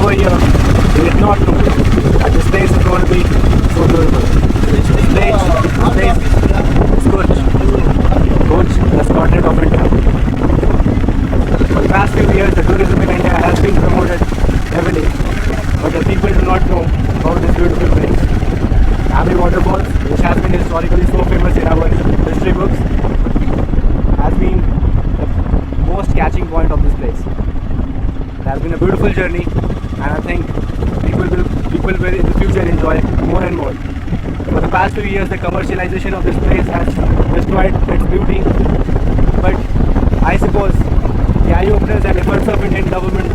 over here, they did not know that this place is going to be so beautiful. This place is good. Good, the Scotland of India. For the past few years, the tourism in India has been promoted heavily, but the people do not know about this beautiful place. Abbey Waterfalls, which has been historically so famous in our history books, has been the most catching point of this place. It has been a beautiful journey, and I think people will in the future enjoy more and more. For the past few years, the commercialization of this place has destroyed its beauty, but I suppose the eye openers and efforts of Indian government